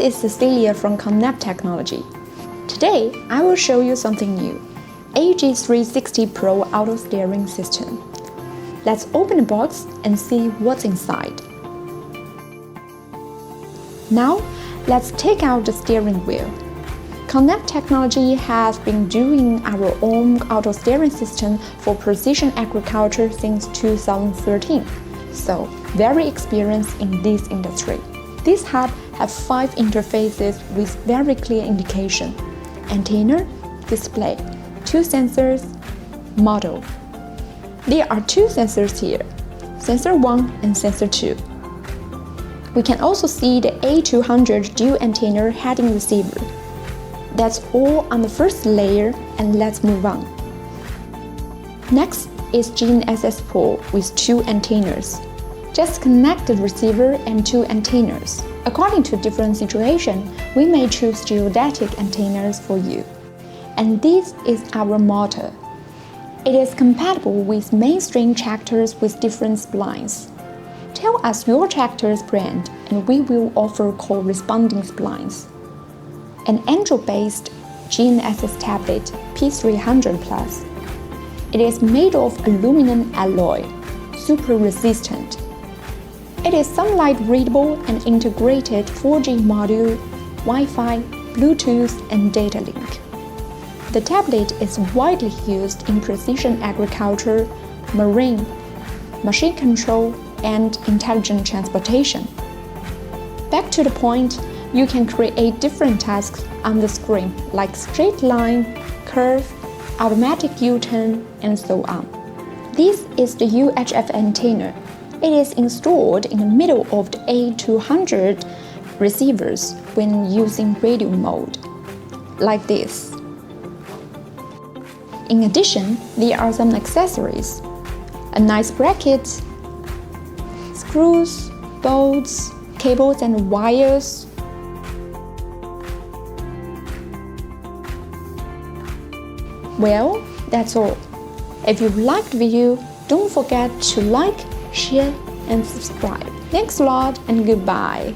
is Cecilia from Connect Technology. Today, I will show you something new, AG360 Pro Auto Steering System. Let's open the box and see what's inside. Now, let's take out the steering wheel. Connect Technology has been doing our own auto steering system for precision agriculture since 2013, so very experienced in this industry. This hub has 5 interfaces with very clear indication: antenna, display, 2 sensors, model. There are 2 sensors here, sensor 1 and sensor 2. We can also see the A200 dual antenna heading receiver. That's all on the first layer, and let's move on. Next is GNSS Pro with 2 antennas. Just connect the receiver and 2 antennas. According to different situation, we may choose geodetic antennas for you. And this is our motor. It is compatible with mainstream tractors with different splines. Tell us your tractor's brand and we will offer corresponding splines. An Android-based GNSS tablet P300 Plus. It is made of aluminum alloy, super resistant. It is sunlight readable and integrated 4G module, Wi-Fi, Bluetooth, and data link. The tablet is widely used in precision agriculture, marine, machine control, and intelligent transportation. Back to the point, you can create different tasks on the screen like straight line, curve, automatic U-turn, and so on. This is the UHF antenna. It is installed in the middle of the A200 receivers when using radio mode, like this. In addition, there are some accessories: a nice bracket, screws, bolts, cables and wires. Well, that's all. If you liked the video, don't forget to like, share, and subscribe. Thanks a lot and goodbye.